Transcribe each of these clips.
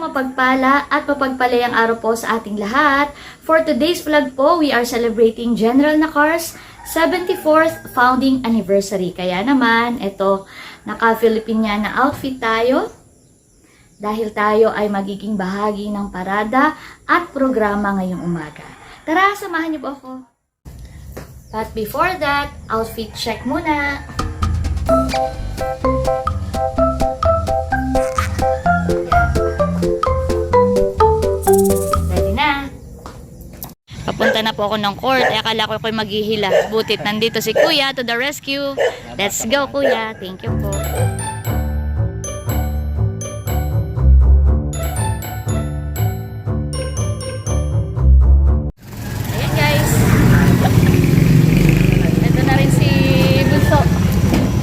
mapagpala at mapagpalayang araw po sa ating lahat. For today's vlog po, we are celebrating General Nacar's 74th founding anniversary. Kaya naman, ito, naka-Filipiniana outfit tayo. Dahil tayo ay magiging bahagi ng parada at programa ngayong umaga. Tara, samahan niyo po ako. But before that, outfit check muna. Ready na. Papunta na po ako ng court. Akala ko ako'y maghihila. Butit, nandito si Kuya to the rescue. Let's go, Kuya. Thank you po.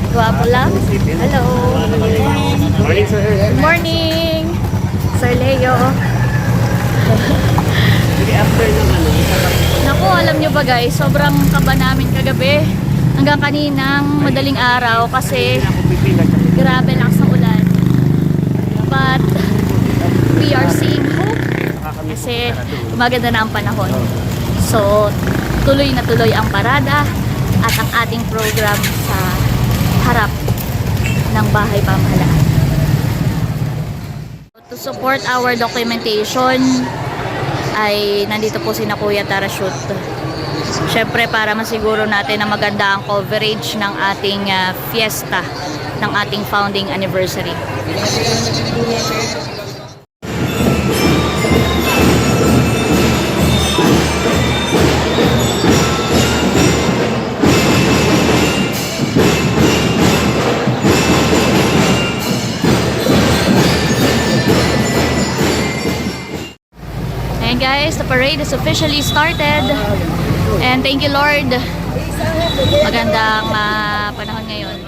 Guwapo lang. Hello. Morning, sir. Good morning. Sir Leo. After naman, Naku, alam nyo ba guys, sobrang kaba namin kagabi. Hanggang kaninang madaling araw kasi grabe lakas ng ulan. But we are seeing hope kasi maganda na ang panahon. So, tuloy na tuloy ang parada at ang ating program sa harap ng bahay pamahalaan. To support our documentation ay nandito po si Kuya Tarashoot. Syempre para masiguro natin na maganda ang coverage ng ating fiesta ng ating founding anniversary. And guys, the parade is officially started. And thank you Lord. Magandang panahon ngayon.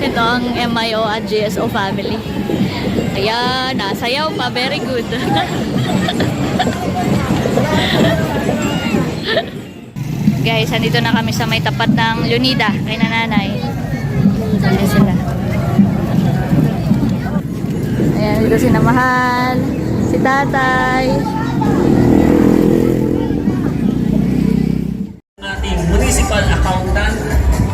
Ito ang MIO at GSO family. Ayan, nasayaw pa. Very good. Guys, andito na kami sa may tapat ng Lunida kay nanay. Ayan sila. Ayan, dito si Namahal, si Tatay. ating municipal accountant,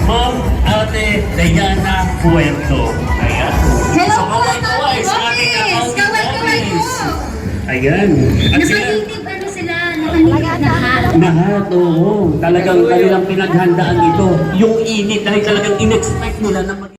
Ma'am Ate Diana Puerto. Ayan. Hello so, po, kaway-kaway sa ating accounting kaway-kaway po. office. Ayan. At sila, Nakatingin ano sila, nakatingin lahat, oo. Talagang kanilang pinaghandaan ito. Yung init dahil talagang in-expect nila na mag-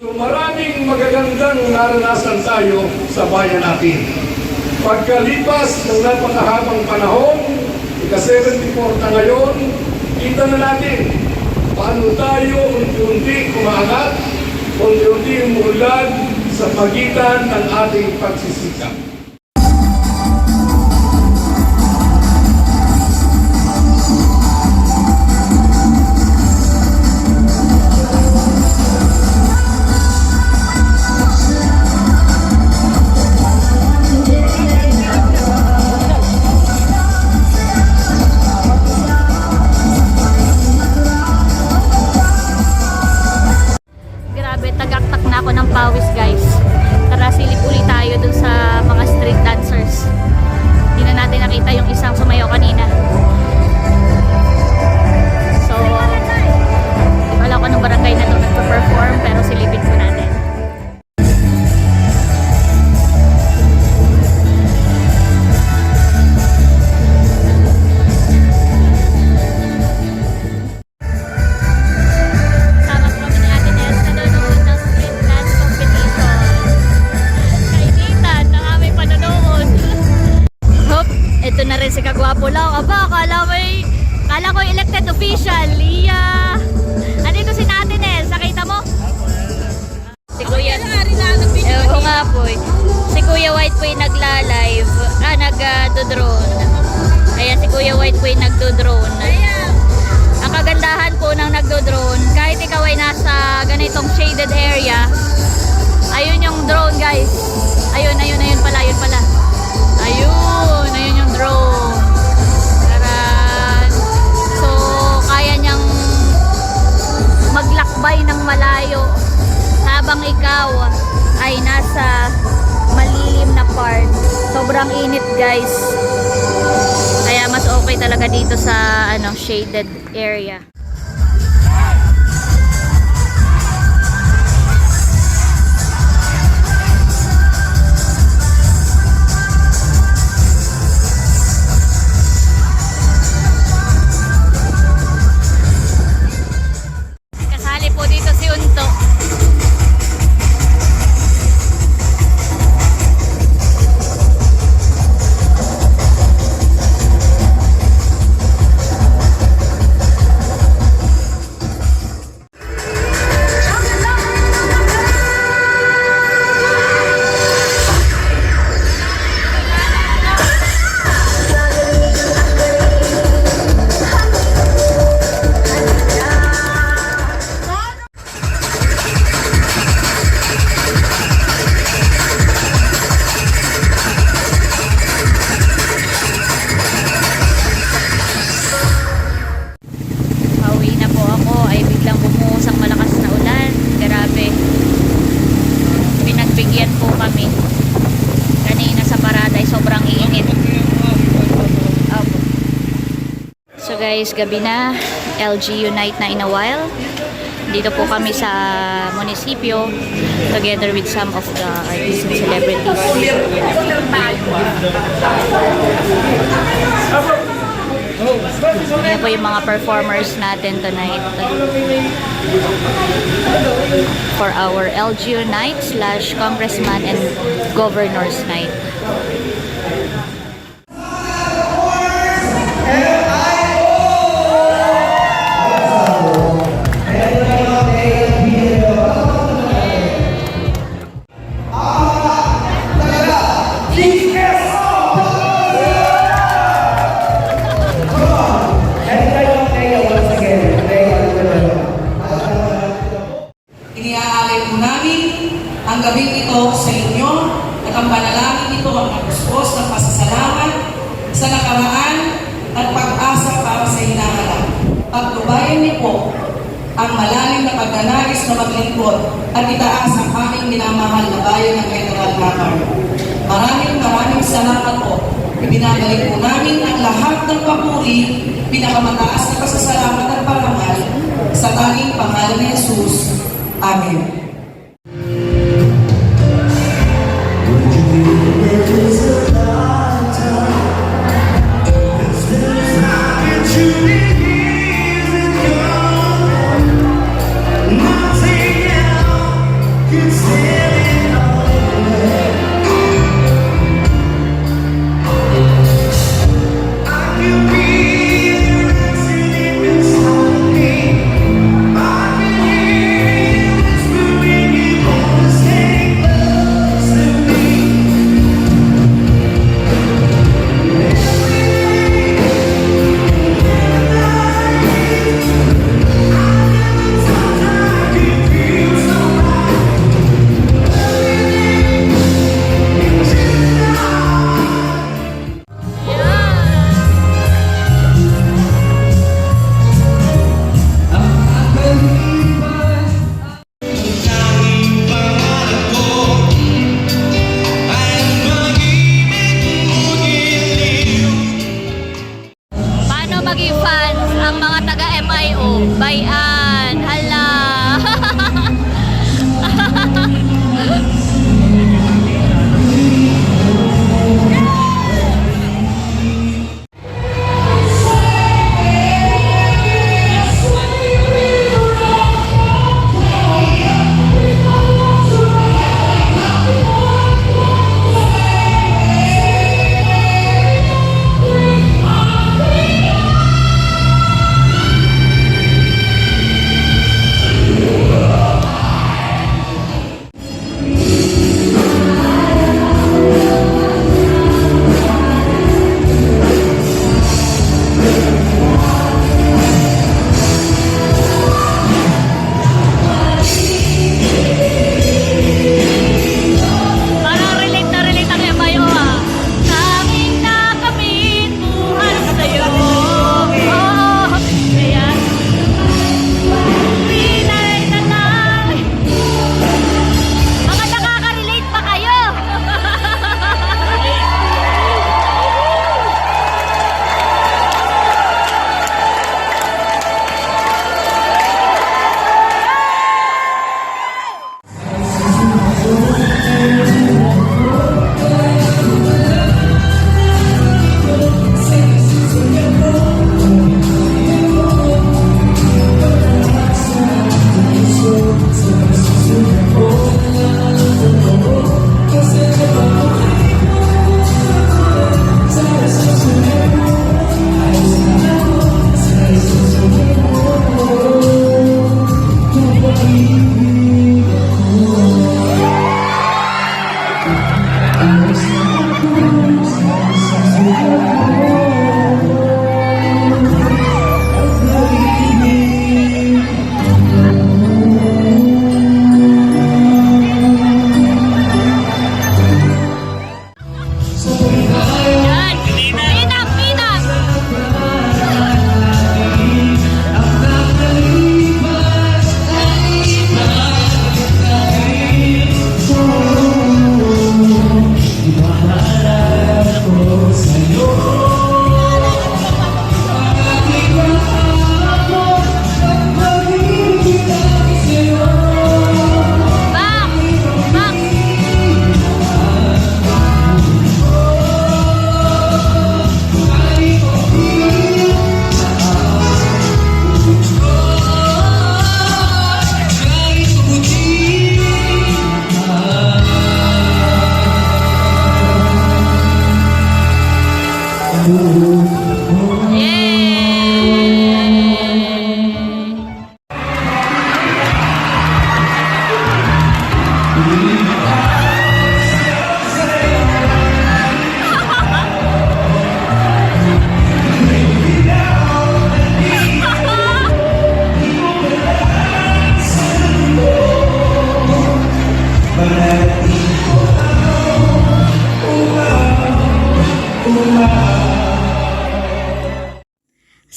Maraming magagandang naranasan tayo sa bayan natin. Pagkalipas ng napakahabang panahon, ika-74 na ngayon, kita na natin paano tayo unti-unti kumaangat, unti-unti umuulad sa pagitan ng ating pagsisikap. Tagaktak na ako ng pawis guys. Tara silip uli tayo dun sa mga street dancers. Hindi na natin nakita yung isang sumayaw kanina. So, di ba alam ko anong barangay na doon nagpa-perform, pero silipin ko natin. gwapo lang. Aba, kala ko elected official. Iya. Andito si Nate Nels. Nakita mo? Si Kuya. Oo nga po eh. Si Kuya White po yung nagla-live. Nagdo-drone. Ayan, si Kuya White po yung nagdo-drone. Ang kagandahan po ng nagdo-drone, kahit ikaw ay nasa ganitong shaded area, ayun yung drone guys. Ayun pala. Ayun yung drone. Taran. So, kaya niyang maglakbay ng malayo habang ikaw ay nasa malilim na part. Sobrang init guys. Kaya mas okay talaga dito sa shaded area. Kasali po dito si Unto. Pauwi na po ako ay biglang bumuhos ang malakas na ulan. Grabe. Pinagbigyan po kami. Kanina sa parada ay sobrang init. Opo. So guys, gabi na. LG Unite na in a while. Dito po kami sa munisipyo together with some of the artists and celebrities. Ayan po yung mga performers natin tonight for our LGU night / Congressman and Governor's night. Iniaalay po namin ang gabing ito sa inyo at ang panalangin ito ang nagpuspos ng pasasalamat sa nakaraan at pag-asa para sa hinaharap. Pagtubayan niyo po ang malalim na pagdanais na maglingkod at itaas ang aming minamahal na bayan ng General Nakar. Maraming salamat po. Ibinabalik po namin ang lahat ng papuri, pinakamataas na pasasalamat at parangal sa tanging pangalan ni Jesus. Amen. I can hear you whisper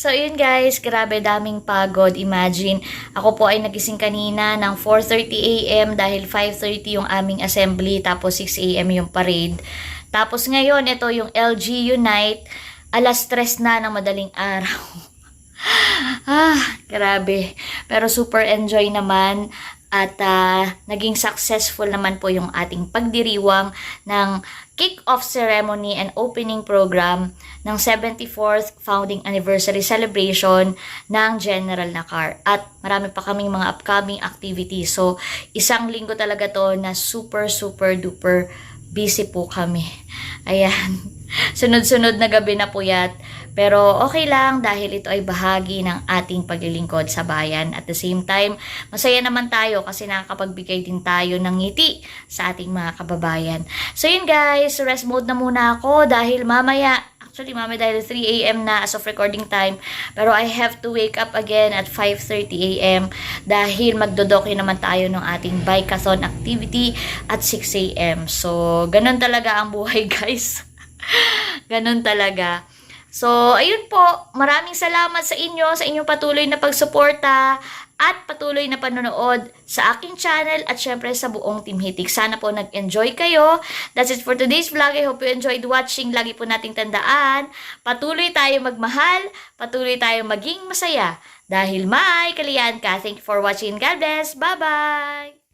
So, yun guys, grabe daming pagod. Imagine, ako po ay nagising kanina ng 4:30 AM dahil 5:30 yung aming assembly, tapos 6 AM yung parade. Tapos ngayon, ito yung LG Unite, 3:00 na ng madaling araw. Grabe. Pero super enjoy naman at naging successful naman po yung ating pagdiriwang ng kick-off ceremony and opening program ng 74th founding anniversary celebration ng General Nakar. At marami pa kaming mga upcoming activities. So, isang linggo talaga to na super duper busy po kami. Ayan. Sunod-sunod na gabi na puyat. Pero okay lang dahil ito ay bahagi ng ating paglilingkod sa bayan. At the same time, masaya naman tayo kasi nakakapagbigay din tayo ng ngiti sa ating mga kababayan. So yun guys, rest mode na muna ako dahil mamaya, actually dahil 3 AM na as of recording time, pero I have to wake up again at 5:30 AM dahil magdodoki naman tayo ng ating bikeathon activity at 6 AM. So, ganun talaga ang buhay guys. Ganun talaga. So, ayun po, maraming salamat sa inyo, sa inyong patuloy na pagsuporta at patuloy na panonood sa aking channel at syempre sa buong Team Hitik. Sana po nag-enjoy kayo. That's it for today's vlog. I hope you enjoyed watching. Lagi po nating tandaan, patuloy tayo magmahal, patuloy tayo maging masaya dahil may kaliyan ka. Thank you for watching. God bless. Bye-bye!